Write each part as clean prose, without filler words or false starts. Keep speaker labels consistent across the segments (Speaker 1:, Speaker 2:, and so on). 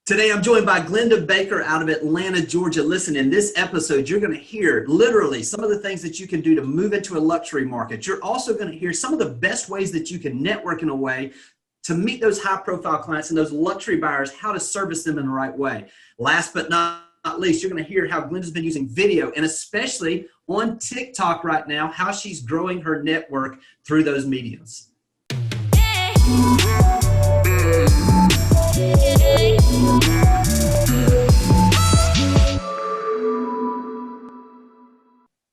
Speaker 1: Today, I'm joined by Glennda Baker out of Atlanta, Georgia. Listen, in this episode, you're going to hear literally some of the things that you can do to move into a luxury market. You're also going to hear some of the best ways that you can network in a way to meet those high-profile clients and those luxury buyers, how to service them in the right way. Last but not least, you're going to hear how Glenda's been using video, and especially on TikTok right now, how she's growing her network through those mediums.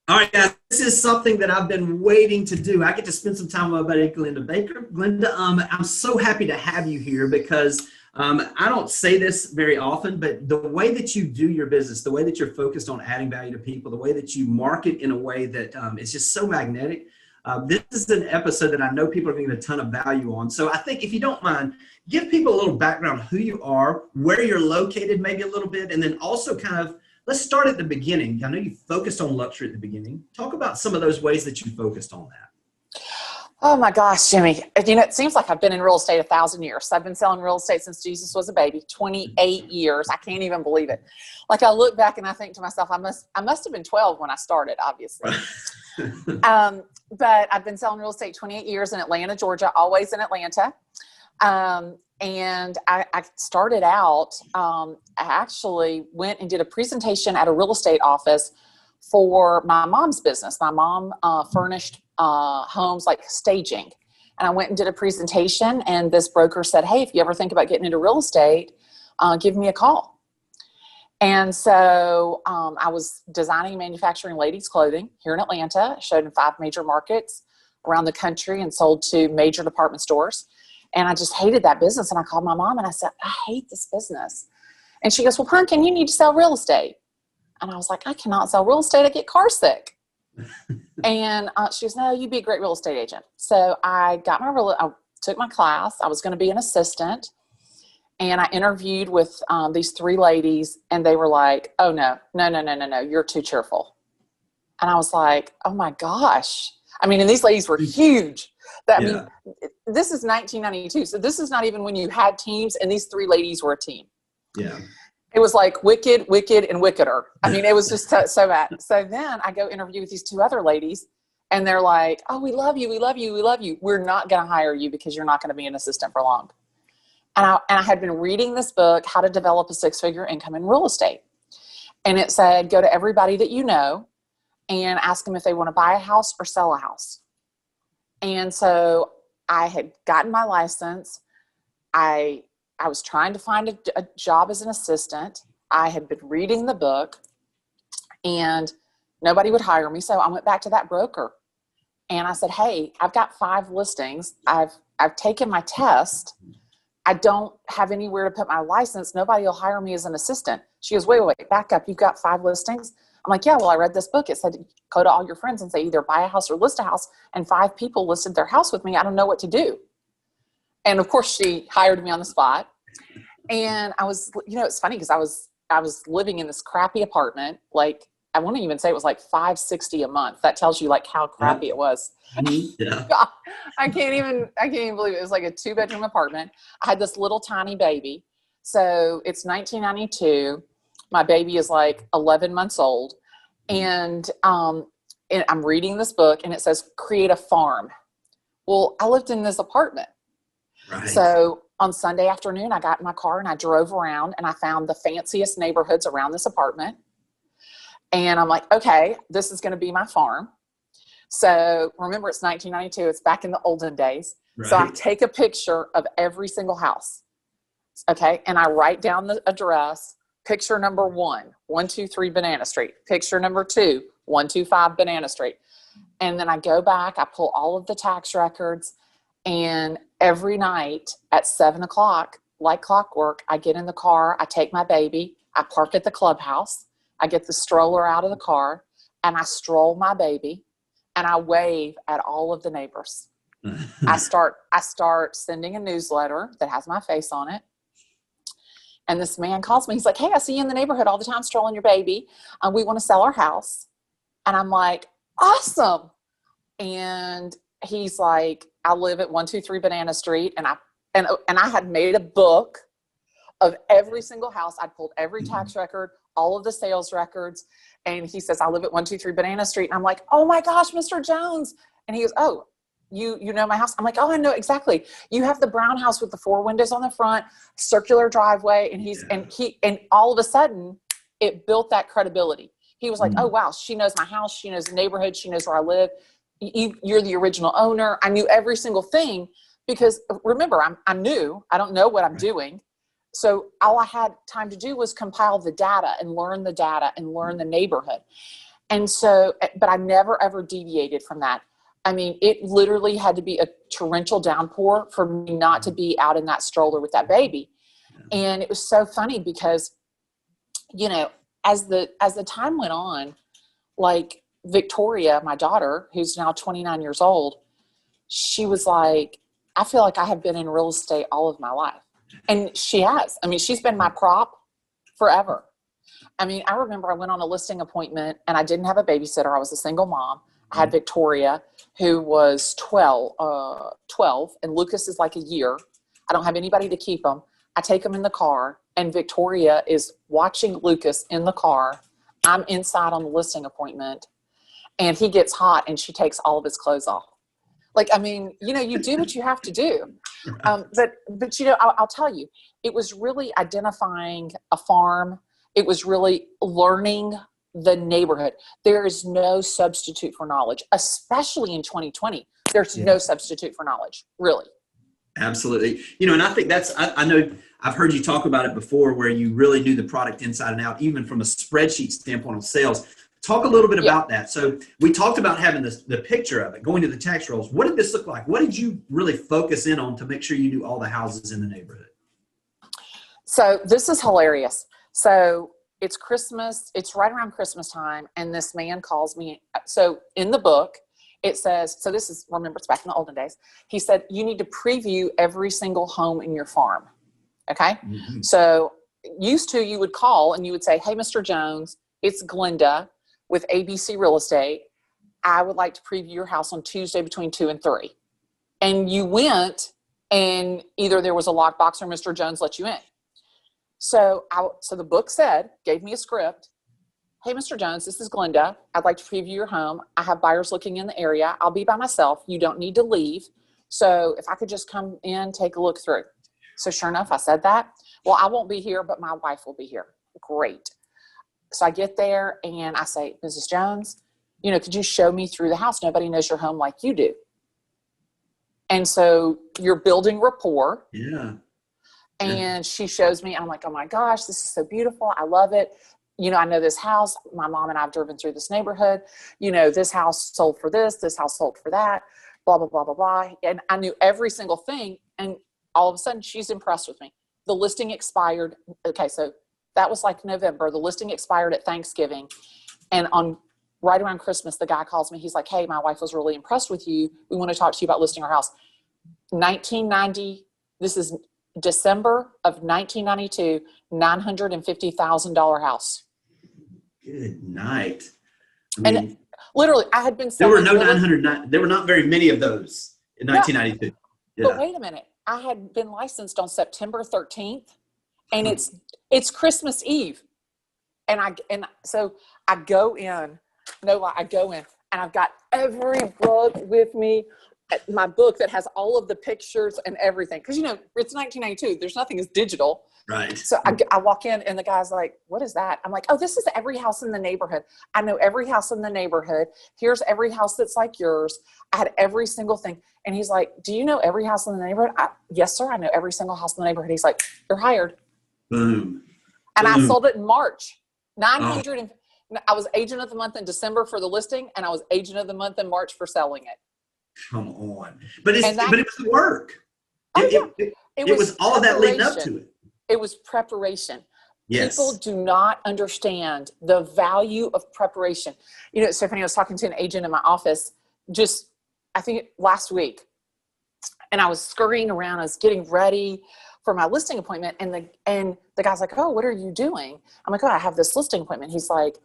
Speaker 1: All right, guys, this is something that I've been waiting to do. I get to spend some time with my buddy Glennda Baker. Glennda, I'm so happy to have you here because I don't say this very often, but the way that you do your business, the way that you're focused on adding value to people, the way that you market in a way that is just so magnetic. This is an episode that I know people are going to get a ton of value on. So I think if you don't mind, give people a little background on who you are, where you're located maybe a little bit, and then also kind of, let's start at the beginning. I know you focused on luxury at the beginning. Talk about some of those ways that you focused on that.
Speaker 2: Oh my gosh, Jimmy. You know, it seems like I've been in real estate 1,000 years. I've been selling real estate since Jesus was a baby, 28 years. I can't even believe it. Like I look back and I think to myself, I must have been 12 when I started, obviously. But I've been selling real estate 28 years in Atlanta, Georgia, always in Atlanta. And I started out, I actually went and did a presentation at a real estate office for my mom's business. My mom furnished homes like staging. And I went and did a presentation, and this broker said, hey, if you ever think about getting into real estate, give me a call. And so I was designing and manufacturing ladies' clothing here in Atlanta, showed in 5 major markets around the country and sold to major department stores. And I just hated that business. And I called my mom and I said, I hate this business. And she goes, well, Pumpkin, you need to sell real estate. And I was like, I cannot sell real estate. I get car sick. And she goes, no, you'd be a great real estate agent. So I took my class. I was going to be an assistant. And I interviewed with these 3 ladies, and they were like, oh, no, you're too cheerful. And I was like, oh, my gosh. I mean, and these ladies were huge. I mean, this is 1992. So this is not even when you had teams, and these 3 ladies were a team.
Speaker 1: Yeah.
Speaker 2: It was like wicked, and wickeder. I mean, it was just so bad. So then I go interview with these 2 other ladies, and they're like, oh, we love you. We're not going to hire you because you're not going to be an assistant for long. And I had been reading this book, How to Develop a 6-Figure Income in Real Estate. And it said, go to everybody that you know and ask them if they want to buy a house or sell a house. And so I had gotten my license. I was trying to find a job as an assistant. I had been reading the book, and nobody would hire me. So I went back to that broker and I said, hey, I've got 5 listings. I've taken my test. I don't have anywhere to put my license. Nobody will hire me as an assistant. She goes, wait, back up. You've got 5 listings. I'm like, yeah, well, I read this book. It said, go to all your friends and say either buy a house or list a house. And 5 people listed their house with me. I don't know what to do. And of course she hired me on the spot. And I was, it's funny because I was living in this crappy apartment. Like, I wouldn't even say it was like $560 a month. That tells you like how crappy it was. Yeah. I can't even believe it. It was like a 2-bedroom apartment. I had this little tiny baby. So it's 1992. My baby is like 11 months old. And I'm reading this book, and it says, create a farm. Well, I lived in this apartment. Right. So on Sunday afternoon, I got in my car and I drove around, and I found the fanciest neighborhoods around this apartment. And I'm like, okay, this is going to be my farm. So remember, it's 1992. It's back in the olden days. Right. So I take a picture of every single house. Okay. And I write down the address. Picture number 1, 123 Banana Street. Picture number 2, 125 Banana Street. And then I go back, I pull all of the tax records, and every night at 7:00, like clockwork, I get in the car, I take my baby, I park at the clubhouse, I get the stroller out of the car, and I stroll my baby, and I wave at all of the neighbors. I start sending a newsletter that has my face on it. And this man calls me. He's like, hey, I see you in the neighborhood all the time strolling your baby. We want to sell our house. And I'm like, awesome. And he's like, I live at 123 Banana Street. And I had made a book of every single house. I pulled every tax record, all of the sales records. And he says, I live at 123 Banana Street. And I'm like, oh my gosh, Mr. Jones. And he goes, oh, you know my house? I'm like, oh, I know exactly. You have the brown house with the 4 windows on the front, circular driveway. And all of a sudden it built that credibility. He was like, oh wow, she knows my house. She knows the neighborhood. She knows where I live. You're the original owner. I knew every single thing because remember, I'm new. I don't know what I'm doing. So all I had time to do was compile the data and learn the neighborhood. And so, but I never ever deviated from that. I mean, it literally had to be a torrential downpour for me not to be out in that stroller with that baby. And it was so funny because, you know, as the time went on, like Victoria, my daughter, who's now 29 years old, she was like, I feel like I have been in real estate all of my life. And she has. I mean, she's been my prop forever. I mean, I remember I went on a listing appointment and I didn't have a babysitter. I was a single mom. I had Victoria, who was 12, and Lucas is like a year. I don't have anybody to keep him. I take him in the car, and Victoria is watching Lucas in the car. I'm inside on the listing appointment, and he gets hot, and she takes all of his clothes off. Like, I mean, you know, you do what you have to do. But you know, I'll tell you, it was really identifying a farm. It was really learning the neighborhood. There is no substitute for knowledge, especially in 2020. There's no substitute for knowledge, really.
Speaker 1: Absolutely. You know, and I think I know I've heard you talk about it before where you really knew the product inside and out, even from a spreadsheet standpoint on sales. Talk a little bit about that. So we talked about having the picture of it, going to the tax rolls. What did this look like? What did you really focus in on to make sure you knew all the houses in the neighborhood?
Speaker 2: So this is hilarious. So it's Christmas. It's right around Christmas time. And this man calls me. So in the book, it says, so this is, remember, it's back in the olden days. He said, you need to preview every single home in your farm. Okay. Mm-hmm. So used to, you would call and you would say, hey, Mr. Jones, it's Glennda with ABC Real Estate. I would like to preview your house on Tuesday between 2 and 3. And you went and either there was a lockbox or Mr. Jones let you in. So the book gave me a script. Hey, Mr. Jones, this is Glennda. I'd like to preview your home. I have buyers looking in the area. I'll be by myself. You don't need to leave. So if I could just come in, take a look through. So sure enough, I said that. Well, I won't be here, but my wife will be here. Great. So I get there and I say, Mrs. Jones, you know, could you show me through the house? Nobody knows your home like you do. And so you're building rapport.
Speaker 1: Yeah.
Speaker 2: And she shows me, I'm like, oh my gosh, this is so beautiful. I love it. You know, I know this house. My mom and I have driven through this neighborhood. You know, this house sold for this house sold for that, blah, blah, blah, blah, blah. And I knew every single thing. And all of a sudden she's impressed with me. The listing expired. Okay. So that was like November. The listing expired at Thanksgiving. And right around Christmas, the guy calls me. He's like, hey, my wife was really impressed with you. We want to talk to you about listing our house. 1990. This is December of 1992, $950,000 house.
Speaker 1: Good night. I mean,
Speaker 2: and literally, I had been
Speaker 1: selling. There were no 900. There were not very many of those in 1992. Yeah.
Speaker 2: But wait a minute. I had been licensed on September 13th, and it's Christmas Eve, so I go in. No lie, I go in, and I've got every book with me. My book that has all of the pictures and everything. Because, you know, it's 1992. There's nothing as digital.
Speaker 1: Right.
Speaker 2: So I walk in and the guy's like, what is that? I'm like, oh, this is every house in the neighborhood. I know every house in the neighborhood. Here's every house that's like yours. I had every single thing. And he's like, do you know every house in the neighborhood? Yes, sir. I know every single house in the neighborhood. He's like, you're hired.
Speaker 1: Boom.
Speaker 2: And
Speaker 1: Boom.
Speaker 2: I sold it in March. I was agent of the month in December for the listing, and I was agent of the month in March for selling it.
Speaker 1: Come on. But it was the work. It was all of that leading up to it.
Speaker 2: It was preparation.
Speaker 1: Yes.
Speaker 2: People do not understand the value of preparation. You know, Stephanie, I was talking to an agent in my office I think last week, and I was scurrying around. I was getting ready for my listing appointment, and the guy's like, oh, what are you doing? I'm like, oh, I have this listing appointment. He's like,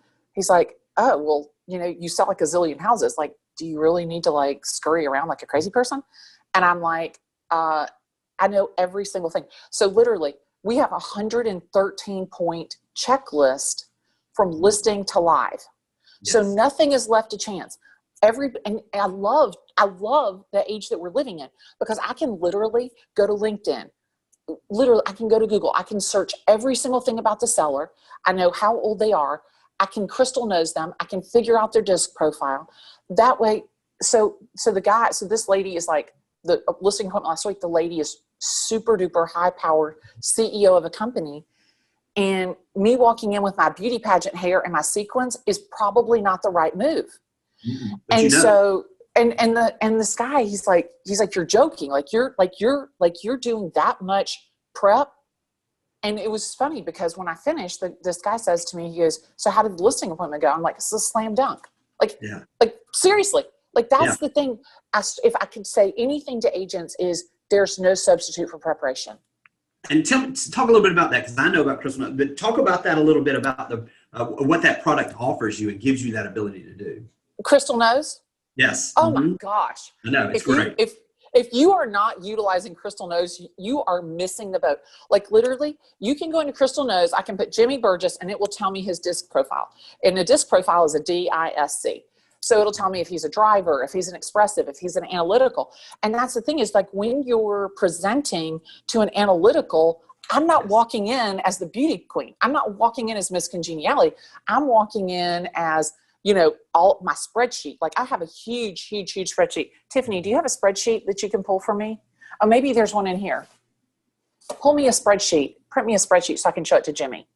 Speaker 2: oh, well, you know, you sell like a zillion houses. Like, do you really need to like scurry around like a crazy person? And I'm like, I know every single thing. So literally we have 113 point checklist from listing to live. Yes. So nothing is left to chance. And I love the age that we're living in, because I can literally go to LinkedIn. Literally, I can go to Google. I can search every single thing about the seller. I know how old they are. I can crystal nose them. I can figure out their disc profile. That way, so this lady is like, the listing appointment last week, the lady is super duper high powered CEO of a company. And me walking in with my beauty pageant hair and my sequins is probably not the right move.
Speaker 1: Mm-hmm.
Speaker 2: And so, and this guy, he's like, you're joking. You're doing that much prep. And it was funny because when I finished, this guy says to me, he goes, so how did the listing appointment go? I'm like, it's a slam dunk. Like seriously, that's the thing. If I could say anything to agents, is there's no substitute for preparation.
Speaker 1: And talk a little bit about that, because I know about Crystal Nose, but talk about that a little bit about the what that product offers you and gives you that ability to do.
Speaker 2: Crystal Nose?
Speaker 1: Yes.
Speaker 2: Oh my gosh.
Speaker 1: I know, it's great.
Speaker 2: If you are not utilizing Crystal Nose, you are missing the boat. Like literally, you can go into Crystal Nose. I can put Jimmy Burgess and it will tell me his disc profile. And a disc profile is a DISC. So it'll tell me if he's a driver, if he's an expressive, if he's an analytical. And that's the thing, is like when you're presenting to an analytical, I'm not walking in as the beauty queen. I'm not walking in as Miss Congeniality. I'm walking in as, all my spreadsheet. Like I have a huge, huge, huge spreadsheet. Tiffany, do you have a spreadsheet that you can pull for me? Oh, maybe there's one in here. Pull me a spreadsheet. Print me a spreadsheet so I can show it to Jimmy.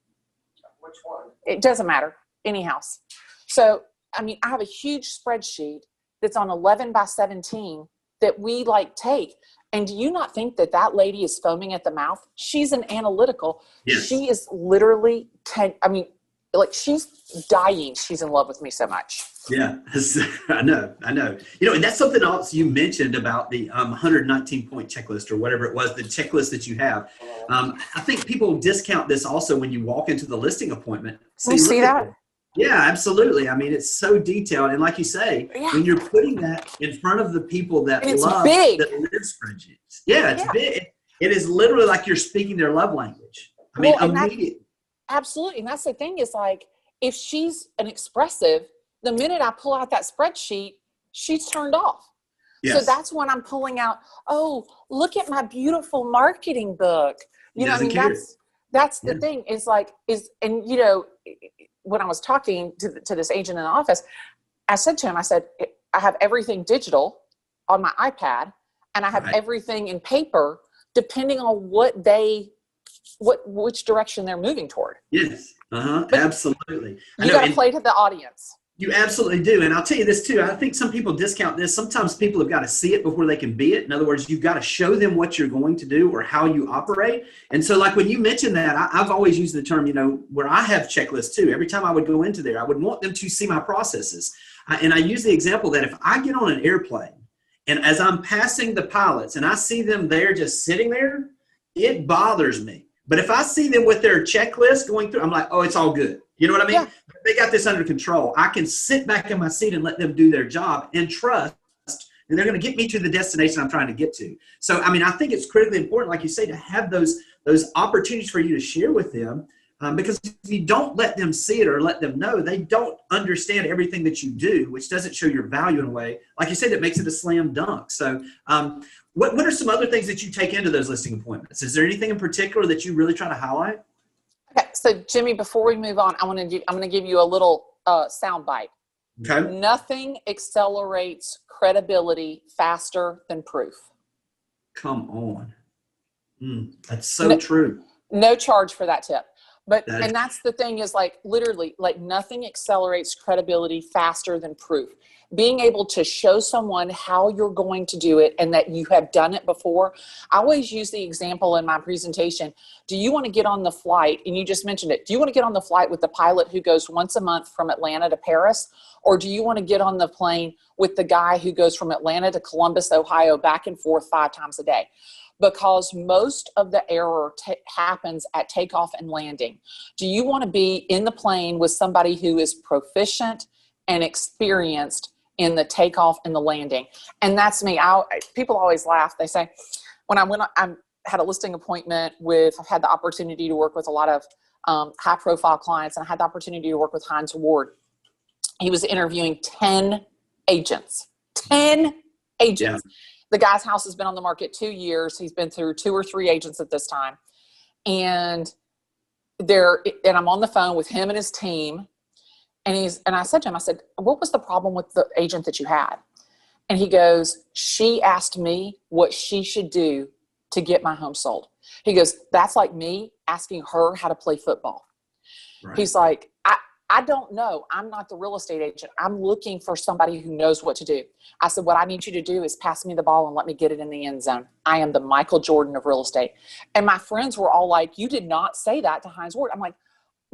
Speaker 3: Which one?
Speaker 2: It doesn't matter. Any house. So, I have a huge spreadsheet that's on 11 by 17 that we take. And do you not think that lady is foaming at the mouth? She's an analytical. Yes. She is literally, she's dying. She's in love with me so much.
Speaker 1: Yeah, I know. And that's something else you mentioned about the 119 point checklist or whatever it was, the checklist that you have. I think people discount this also when you walk into the listing appointment.
Speaker 2: You see that?
Speaker 1: Yeah, absolutely. It's so detailed. And like you say, when you're putting that in front of the people that love, that live spreadsheets. Yeah, it's big. It is literally like you're speaking their love language. Immediately.
Speaker 2: Absolutely. And that's the thing, is like, if she's an expressive, the minute I pull out that spreadsheet, she's turned off. Yes. So that's when I'm pulling out, oh, look at my beautiful marketing book. That's the thing, when I was talking to this agent in the office, I said to him, I have everything digital on my iPad, and I have everything in paper, depending on which direction they're moving toward.
Speaker 1: Yes. Absolutely.
Speaker 2: You got to play to the audience.
Speaker 1: You absolutely do. And I'll tell you this too. I think some people discount this. Sometimes people have got to see it before they can be it. In other words, you've got to show them what you're going to do or how you operate. And so like when you mentioned that, I've always used the term, where I have checklists too. Every time I would go into there, I would want them to see my processes. And I use the example that if I get on an airplane and as I'm passing the pilots and I see them there just sitting there, it bothers me. But if I see them with their checklist going through, I'm like, oh, it's all good. You know what I mean? Yeah. They got this under control. I can sit back in my seat and let them do their job and trust, and they're going to get me to the destination I'm trying to get to. So, I think it's critically important, like you say, to have those opportunities for you to share with them, because if you don't let them see it or let them know, they don't understand everything that you do, which doesn't show your value in a way, like you said, that makes it a slam dunk. So, what are some other things that you take into those listing appointments? Is there anything in particular that you really try to highlight?
Speaker 2: Okay, so Jimmy, before we move on, I'm going to give you a little sound bite.
Speaker 1: Okay.
Speaker 2: Nothing accelerates credibility faster than proof.
Speaker 1: Come on. That's so true.
Speaker 2: No charge for that tip. But that's the thing, is literally nothing accelerates credibility faster than proof. Being able to show someone how you're going to do it and that you have done it before. I always use the example in my presentation. Do you want to get on the flight? And you just mentioned it. Do you want to get on the flight with the pilot who goes once a month from Atlanta to Paris? Or do you want to get on the plane with the guy who goes from Atlanta to Columbus, Ohio, back and forth 5 times a day? Because most of the error happens at takeoff and landing. Do you want to be in the plane with somebody who is proficient and experienced in the takeoff and the landing? And that's me. People always laugh. They say, when I went on, had a listing appointment with, I've had the opportunity to work with a lot of high profile clients, and I had the opportunity to work with Hines Ward. He was interviewing 10 agents. 10 agents. Yeah. The guy's house has been on the market 2 years. He's been through 2 or 3 agents at this time. And I'm on the phone with him and his team. And I said to him, I said, what was the problem with the agent that you had? And he goes, she asked me what she should do to get my home sold. He goes, that's like me asking her how to play football. Right. He's like, I don't know. I'm not the real estate agent. I'm looking for somebody who knows what to do. I said, what I need you to do is pass me the ball and let me get it in the end zone. I am the Michael Jordan of real estate. And my friends were all like, you did not say that to Hines Ward. I'm like,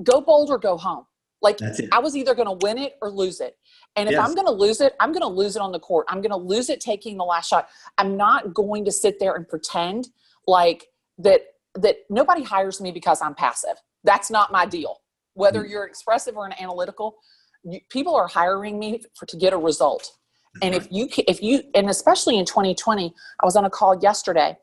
Speaker 2: go bold or go home. Like, I was either going to win it or lose it. And if I'm going to lose it, I'm going to lose it on the court. I'm going to lose it taking the last shot. I'm not going to sit there and pretend like that nobody hires me because I'm passive. That's not my deal. Whether you're expressive or an analytical, people are hiring me to get a result. And if you, and especially in 2020, I was on a call yesterday,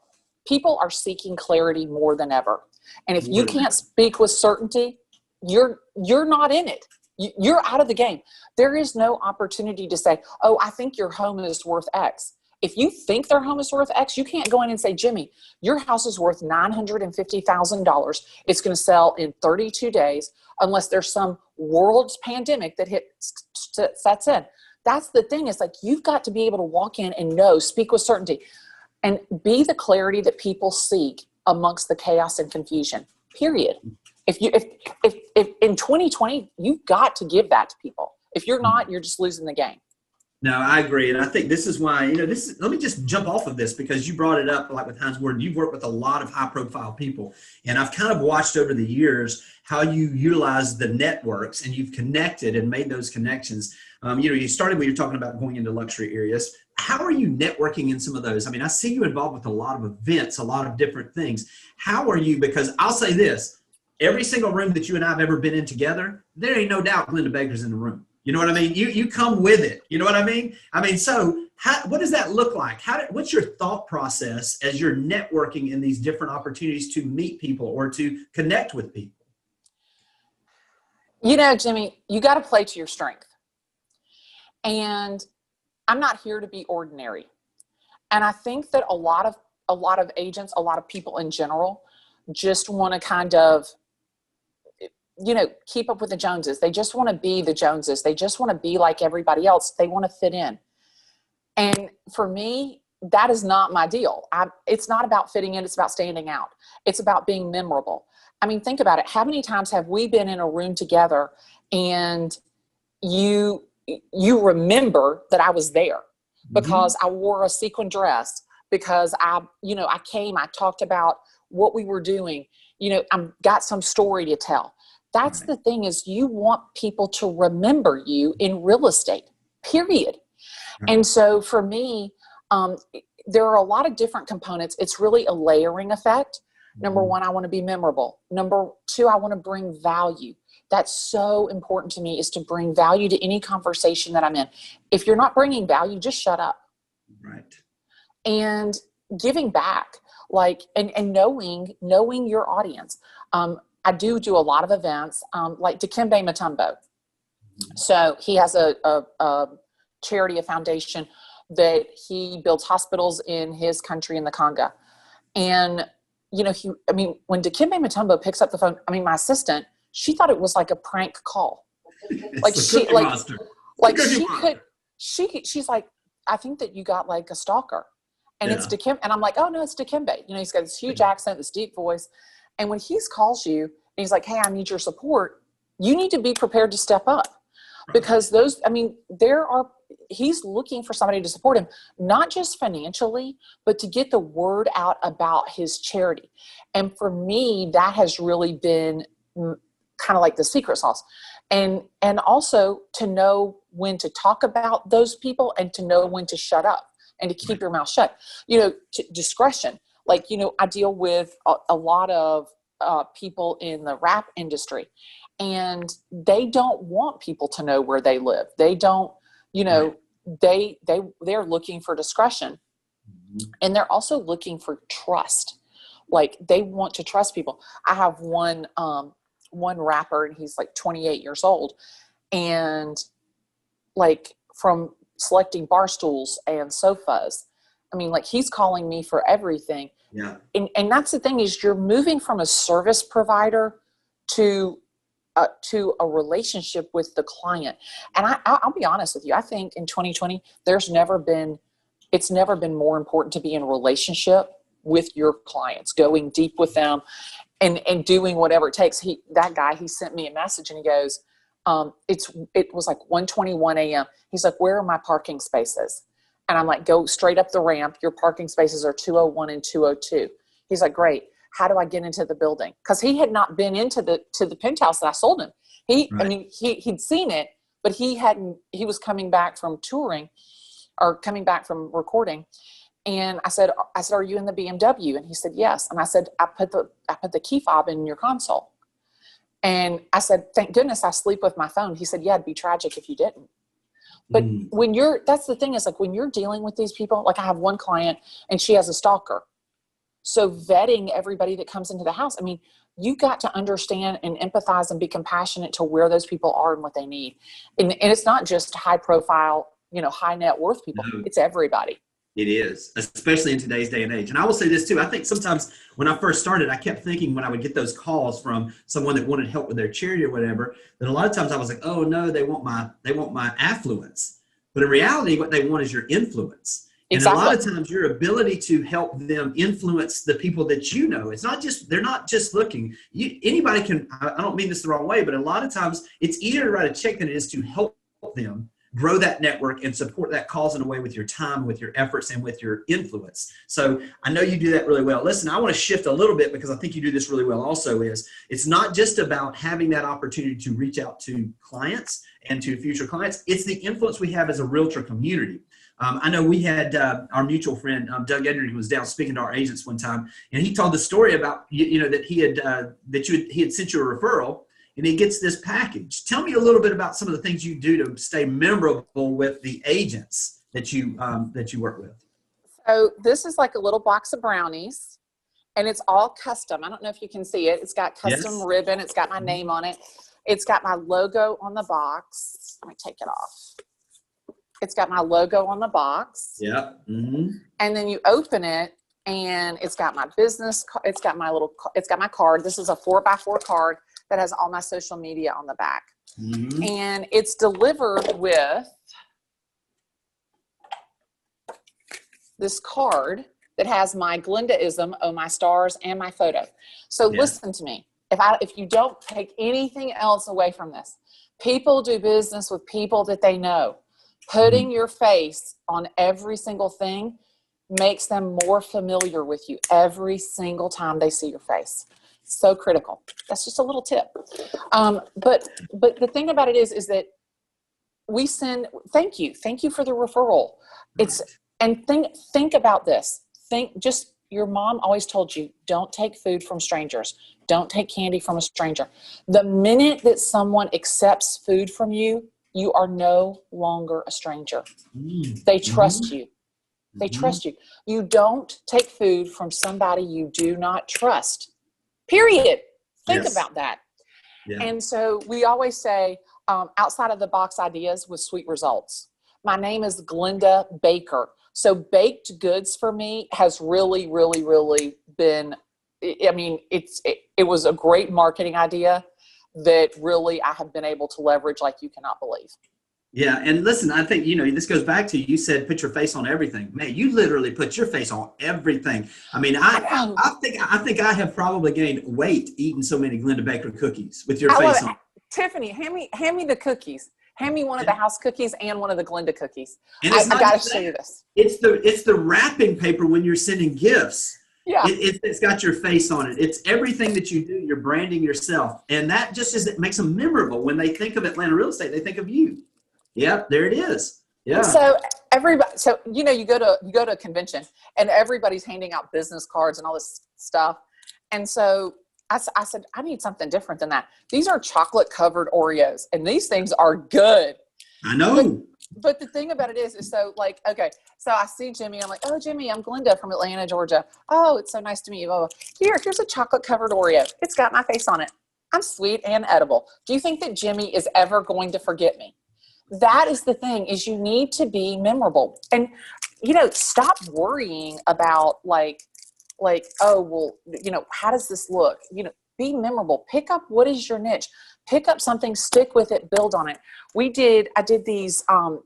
Speaker 2: people are seeking clarity more than ever. And if you can't speak with certainty, you're not in it. You're out of the game. There is no opportunity to say, oh, I think your home is worth X. If you think their home is worth X, you can't go in and say, Jimmy, your house is worth $950,000. It's going to sell in 32 days unless there's some world's pandemic that sets in. That's the thing. It's like, you've got to be able to walk in and know, speak with certainty, and be the clarity that people seek amongst the chaos and confusion, period. If in 2020, you've got to give that to people. If you're not, you're just losing the game.
Speaker 1: No, I agree. And I think this is why, let me just jump off of this, because you brought it up, like with Hines Ward. You've worked with a lot of high profile people. And I've kind of watched over the years how you utilize the networks, and you've connected and made those connections. You started when you're talking about going into luxury areas. How are you networking in some of those? I mean, I see you involved with a lot of events, a lot of different things. How are you? Because I'll say this, every single room that you and I have ever been in together, there ain't no doubt Glennda Baker's in the room. You know what I mean? You come with it. You know what I mean? So what does that look like? What's your thought process as you're networking in these different opportunities to meet people or to connect with people?
Speaker 2: Jimmy, you got to play to your strength. And I'm not here to be ordinary. And I think that a lot of agents, a lot of people in general, just want to kind of, keep up with the Joneses. They just want to be the Joneses. They just want to be like everybody else. They want to fit in. And for me, that is not my deal. It's not about fitting in. It's about standing out. It's about being memorable. I mean, think about it. How many times have we been in a room together and you remember that I was there because I wore a sequin dress, because I came, I talked about what we were doing, I've got some story to tell. That's the thing, is you want people to remember you in real estate, period. And so for me, there are a lot of different components. It's really a layering effect. Number one, I want to be memorable. Number two, I want to bring value. That's so important to me, is to bring value to any conversation that I'm in. If you're not bringing value, just shut up.
Speaker 1: Right.
Speaker 2: And giving back, and knowing your audience. I do a lot of events, like Dikembe Mutombo. So he has a charity, a foundation that he builds hospitals in his country in the Congo. And, when Dikembe Mutombo picks up the phone, my assistant, she thought it was like a prank call. She's like, I think that you got like a stalker. And it's Dikembe. And I'm like, oh no, it's Dikembe. He's got this huge accent, this deep voice. And when he calls you and he's like, hey, I need your support, you need to be prepared to step up, because he's looking for somebody to support him, not just financially, but to get the word out about his charity. And for me, that has really been kind of like the secret sauce. And also to know when to talk about those people and to know when to shut up and to keep your mouth shut, discretion. I deal with a lot of people in the rap industry, and they don't want people to know where they live. They don't, they're looking for discretion, and they're also looking for trust. Like they want to trust people. I have one rapper, and he's like 28 years old, and like from selecting bar stools and sofas, I mean, like he's calling me for everything.
Speaker 1: Yeah.
Speaker 2: And that's the thing, is you're moving from a service provider to a relationship with the client. And I'll be honest with you. I think in 2020, it's never been more important to be in a relationship with your clients, going deep with them and doing whatever it takes. That guy, he sent me a message and he goes, it was like 1:21 a.m. He's like, where are my parking spaces? And I'm like, go straight up the ramp. Your parking spaces are 201 and 202. He's like, great. How do I get into the building? Because he had not been to the penthouse that I sold him. Right. I mean, he'd seen it, but he was coming back from touring or coming back from recording. And I said, are you in the BMW? And he said, yes. And I said, I put the key fob in your console. And I said, thank goodness I sleep with my phone. He said, yeah, it'd be tragic if you didn't. But that's the thing, is like when you're dealing with these people, like I have one client and she has a stalker. So vetting everybody that comes into the house, I mean, you got to understand and empathize and be compassionate to where those people are and what they need. And it's not just high profile, high net worth people. No. It's everybody.
Speaker 1: It is, especially in today's day and age. And I will say this too. I think sometimes when I first started, I kept thinking when I would get those calls from someone that wanted help with their charity or whatever, that a lot of times I was like, oh no, they want my affluence. But in reality, what they want is your influence. Exactly. And a lot of times your ability to help them influence the people that you know, they're not just looking. Anybody can, I don't mean this the wrong way, but a lot of times it's easier to write a check than it is to help them grow that network and support that cause in a way with your time, with your efforts, and with your influence. So I know you do that really well. Listen, I want to shift a little bit because I think you do this really well also. It's not just about having that opportunity to reach out to clients and to future clients. It's the influence we have as a realtor community. I know we had our mutual friend, Doug Edry, who was down speaking to our agents one time, and he told the story about, that he had sent you a referral, and he gets this package. Tell me a little bit about some of the things you do to stay memorable with the agents that you work with.
Speaker 2: So this is like a little box of brownies, and it's all custom. I don't know if you can see it. It's got custom ribbon. It's got my name on it. It's got my logo on the box. Let me take it off. It's got my logo on the box.
Speaker 1: Yeah. Mm-hmm.
Speaker 2: And then you open it, and it's got my business. It's got my card. This is a 4x4 card that has all my social media on the back. Mm-hmm. And it's delivered with this card that has my Glenndaism, oh my stars, and my photo. So listen to me. If you don't take anything else away from this, people do business with people that they know. Putting your face on every single thing makes them more familiar with you every single time they see your face. So critical. That's just a little tip. But the thing about it is that we send, thank you for the referral. And think about this. Your mom always told you, don't take food from strangers. Don't take candy from a stranger. The minute that someone accepts food from you, you are no longer a stranger. They trust you. They trust you. You don't take food from somebody you do not trust. Period. Think about that. Yeah. And so we always say, outside of the box ideas with sweet results. My name is Glennda Baker. So baked goods for me has really, really, really been, I mean, it was a great marketing idea that really I have been able to leverage like you cannot believe.
Speaker 1: Yeah. And listen, I think, this goes back to, you said, put your face on everything. Man, you literally put your face on everything. I mean, I think I have probably gained weight eating so many Glennda Baker cookies with your face on.
Speaker 2: Tiffany, hand me the cookies. Hand me one of the house cookies and one of the Glennda cookies.
Speaker 1: And I got to show you this. It's the wrapping paper when you're sending gifts. Yeah. It's got your face on it. It's everything that you do. You're branding yourself. And that it makes them memorable. When they think of Atlanta real estate, they think of you. Yep, there it is. Yeah. So you go to a convention and everybody's handing out business cards and all this stuff. And so I said, I need something different than that. These are chocolate covered Oreos and these things are good. I know.
Speaker 2: But the thing about it is so like, okay, so I see Jimmy. I'm like, oh, Jimmy, I'm Glennda from Atlanta, Georgia. Oh, it's so nice to meet you. Oh, here's a chocolate covered Oreo. It's got my face on it. I'm sweet and edible. Do you think that Jimmy is ever going to forget me? That is the thing, is you need to be memorable. And, stop worrying about like, oh, well, how does this look? Be memorable. Pick up what is your niche. Pick up something, stick with it, build on it. I did these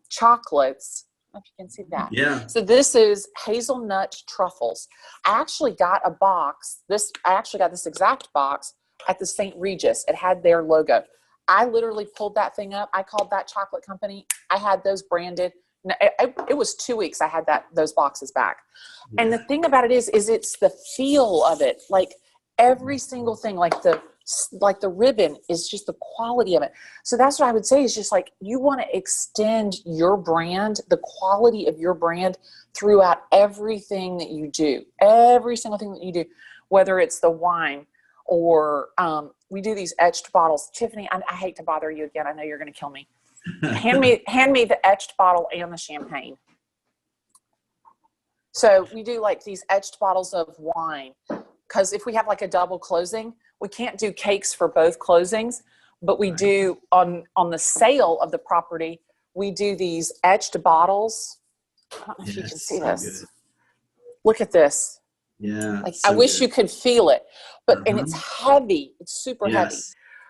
Speaker 2: chocolates. I don't know if you can see that.
Speaker 1: Yeah.
Speaker 2: So this is hazelnut truffles. I actually got a box. I actually got this exact box at the St. Regis. It had their logo. I literally pulled that thing up. I called that chocolate company. I had those branded. It was 2 weeks I had those boxes back. Yeah. And the thing about it is it's the feel of it. Like every single thing, like the ribbon is just the quality of it. So that's what I would say is just like, you want to extend your brand, the quality of your brand throughout everything that you do, every single thing that you do, whether it's the wine or we do these etched bottles. Tiffany, I hate to bother you again. I know you're going to kill me. Hand me the etched bottle and the champagne. So we do like these etched bottles of wine, because if we have like a double closing, we can't do cakes for both closings, but we do on the sale of the property, we do these etched bottles. I don't know if you can see this. Good. Look at this.
Speaker 1: Yeah.
Speaker 2: Like I wish you could feel it, but and it's heavy. It's super heavy.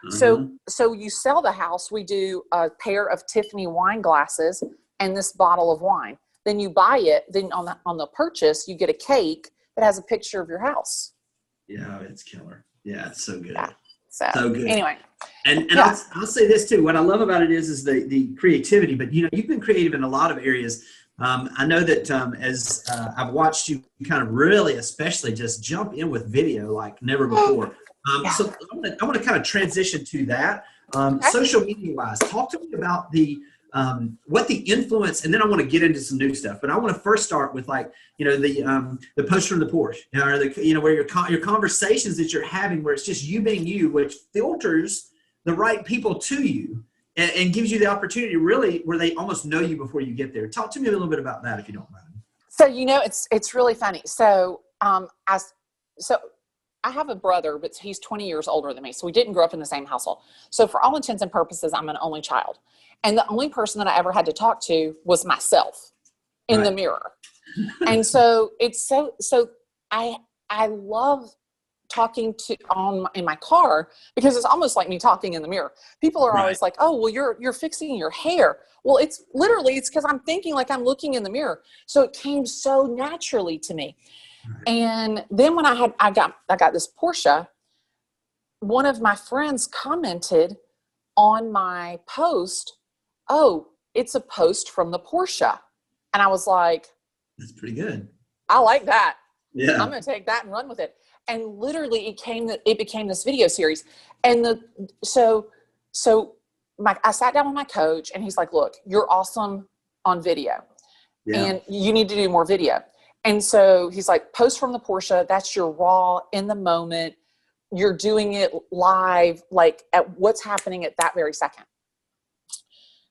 Speaker 2: So you sell the house. We do a pair of Tiffany wine glasses and this bottle of wine. Then you buy it. Then on the purchase, you get a cake that has a picture of your house.
Speaker 1: Yeah, it's killer. Yeah, it's so good.
Speaker 2: Yeah. So good. Anyway.
Speaker 1: And yeah. I'll say this too. What I love about it is the creativity, but you've been creative in a lot of areas. I know that as I've watched you kind of really, especially just jump in with video like never before. So I want to kind of transition to that. Social media wise, talk to me about what the influence, and then I want to get into some new stuff. But I want to first start with the post from the porch, or where your conversations that you're having, where it's just you being you, which filters the right people to you and gives you the opportunity really where they almost know you before you get there. Talk to me a little bit about that if you don't mind.
Speaker 2: So it's really funny. So I have a brother, but he's 20 years older than me. So we didn't grow up in the same household. So for all intents and purposes, I'm an only child. And the only person that I ever had to talk to was myself in the mirror. And so I love talking in my car, because it's almost like me talking in the mirror. People are always like, oh, well, you're fixing your hair. Well, it's because I'm thinking like I'm looking in the mirror. So it came so naturally to me. And then when I got this Porsche, one of my friends commented on my post, oh, it's a post from the Porsche. And I was like,
Speaker 1: that's pretty good.
Speaker 2: I like that.
Speaker 1: Yeah.
Speaker 2: I'm going to take that and run with it. And literally it became this video series. And I sat down with my coach and he's like, look, you're awesome on video and you need to do more video. And so he's like, post from the Porsche, that's your raw in the moment. You're doing it live, like at what's happening at that very second.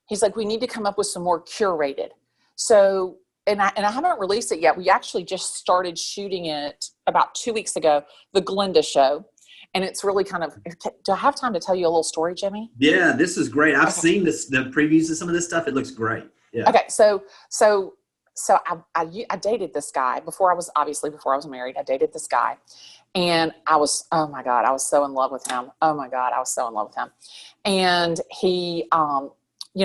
Speaker 2: He's like, we need to come up with some more curated. So, and I haven't released it yet. We actually just started shooting it about 2 weeks ago, the Glennda show. And it's really kind of, do I have time to tell you a little story, Jimmy?
Speaker 1: Yeah, this is great. I've seen the previews of some of this stuff. It looks great. Yeah.
Speaker 2: Okay. So I dated this guy before I was married. I dated this guy and oh my God, I was so in love with him. Oh my God, I was so in love with him. And he,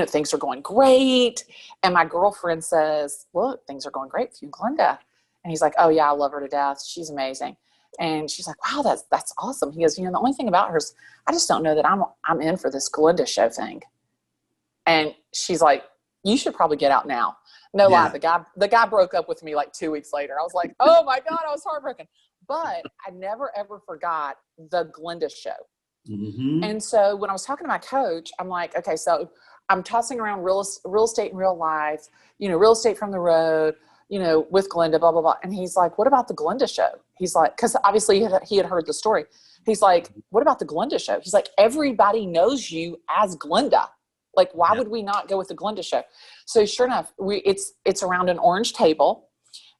Speaker 2: things are going great. And my girlfriend says, look, things are going great for you, Glennda. And he's like, oh yeah, I love her to death. She's amazing. And she's like, wow, that's awesome. He goes, the only thing about her is I just don't know that I'm in for this Glennda show thing. And she's like, you should probably get out now. No lie. The guy broke up with me like 2 weeks later. I was like, oh my God, I was heartbroken. But I never, ever forgot the Glennda show. Mm-hmm. And so when I was talking to my coach, I'm like, okay, so I'm tossing around real estate in real life, real estate from the road, with Glennda, blah, blah, blah. And he's like, what about the Glennda show? He's like, because obviously he had heard the story. He's like, what about the Glennda show? He's like, everybody knows you as Glennda. Like, why would we not go with the Glennda show? So sure enough, it's around an orange table,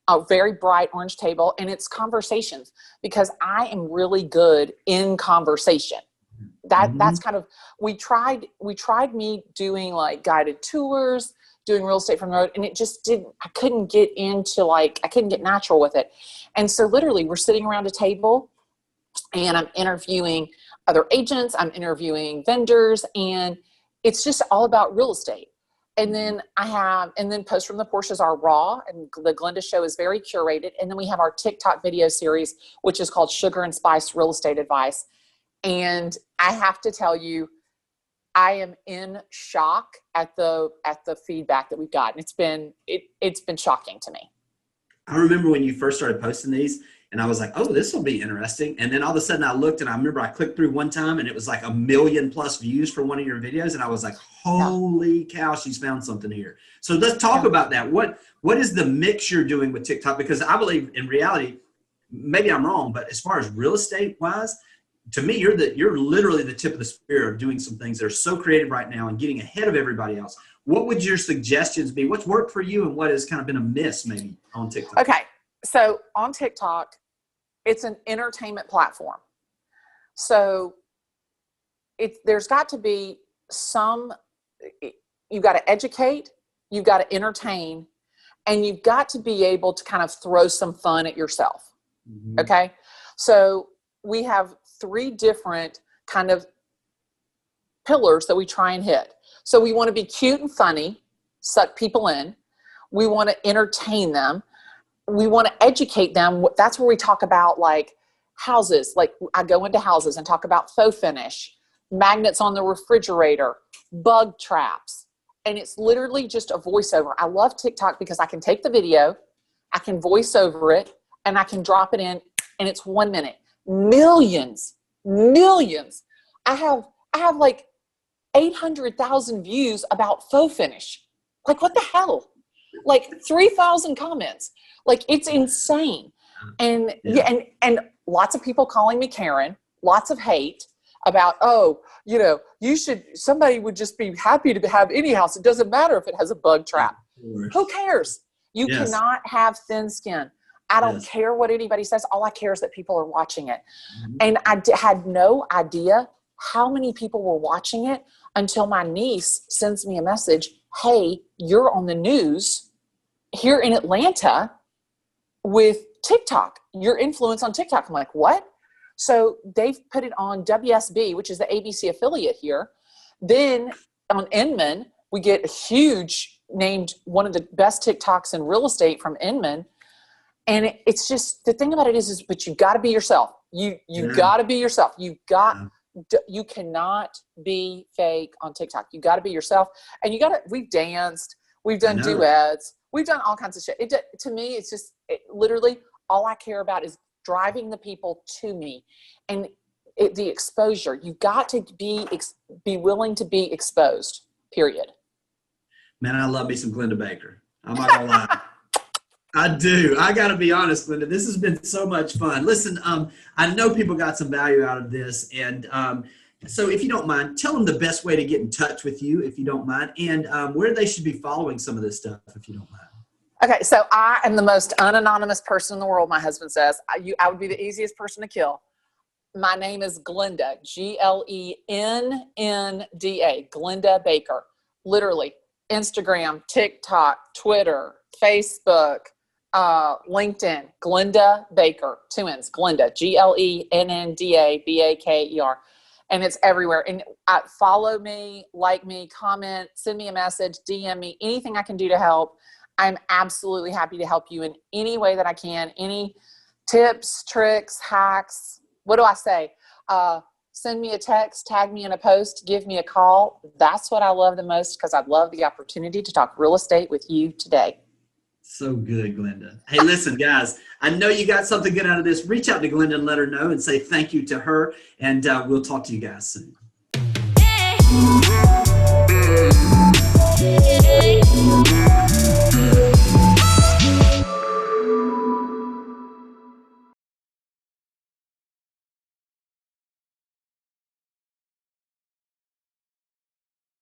Speaker 2: a very bright orange table, and it's conversations, because I am really good in conversation. That's kind of, we tried me doing like guided tours, doing real estate from the road, and it just I couldn't get natural with it. And so literally we're sitting around a table and I'm interviewing other agents, I'm interviewing vendors, and it's just all about real estate. And then Post from the Porsches are raw, and the Glennda show is very curated. And then we have our TikTok video series, which is called Sugar and Spice Real Estate Advice. And I have to tell you, I am in shock at the feedback that we've gotten. It's been shocking to me.
Speaker 1: I remember when you first started posting these, and I was like, oh, this will be interesting. And then all of a sudden I looked, and I remember I clicked through one time and it was like 1 million+ views for one of your videos. And I was like, holy cow, she's found something here. So let's talk about that. What is the mix you're doing with TikTok? Because I believe in reality, maybe I'm wrong, but as far as real estate wise, to me, you're literally the tip of the spear of doing some things that are so creative right now and getting ahead of everybody else. What would your suggestions be? What's worked for you, and what has kind of been a miss maybe on TikTok?
Speaker 2: Okay. So on TikTok, it's an entertainment platform. So there's got to be you've got to educate, you've got to entertain, and you've got to be able to kind of throw some fun at yourself. Mm-hmm. Okay. So we have 3 different kind of pillars that we try and hit. So we want to be cute and funny, suck people in. We want to entertain them. We want to educate them. That's where we talk about like houses. Like I go into houses and talk about faux finish, magnets on the refrigerator, bug traps. And it's literally just a voiceover. I love TikTok because I can take the video, I can voice over it, and I can drop it in, and it's 1 minute. Millions. I have like 800,000 views about faux finish. Like, what the hell? Like 3,000 comments. Like, it's insane. And and lots of people calling me Karen, lots of hate about, oh, somebody would just be happy to have any house. It doesn't matter if it has a bug trap. Who cares? You cannot have thin skin. I don't care what anybody says. All I care is that people are watching it. Mm-hmm. And I had no idea how many people were watching it until my niece sends me a message. Hey, you're on the news here in Atlanta with TikTok, your influence on TikTok. I'm like, what? So they've put it on WSB, which is the ABC affiliate here. Then on Inman, we get a huge, named one of the best TikToks in real estate from Inman. And it's just, the thing about it is but you've got to be yourself. You got to be yourself. You cannot be fake on TikTok. You got to be yourself. And we've danced, we've done duets, we've done all kinds of shit. To me, it's just literally all I care about is driving the people to me. And the exposure, you got to be willing to be exposed, period.
Speaker 1: Man, I love me some Glennda Baker. I'm not gonna lie. I do. I got to be honest, Glennda. This has been so much fun. Listen, I know people got some value out of this. And so if you don't mind, tell them the best way to get in touch with you, if you don't mind, and where they should be following some of this stuff, if you don't mind.
Speaker 2: Okay. So I am the most unanonymous person in the world. My husband says I would be the easiest person to kill. My name is Glennda, Glennda, Glennda Baker. Literally Instagram, TikTok, Twitter, Facebook, LinkedIn, Glennda Baker, 2 N's, Glennda, Glennda Baker, and it's everywhere. And follow me, like me, comment, send me a message, DM me, anything I can do to help. I'm absolutely happy to help you in any way that I can. Any tips, tricks, hacks. What do I say? Send me a text, tag me in a post, give me a call. That's what I love the most, because I'd love the opportunity to talk real estate with you today.
Speaker 1: So good, Glennda. Hey, listen, guys, I know you got something good out of this. Reach out to Glennda and let her know and say thank you to her. And we'll talk to you guys soon.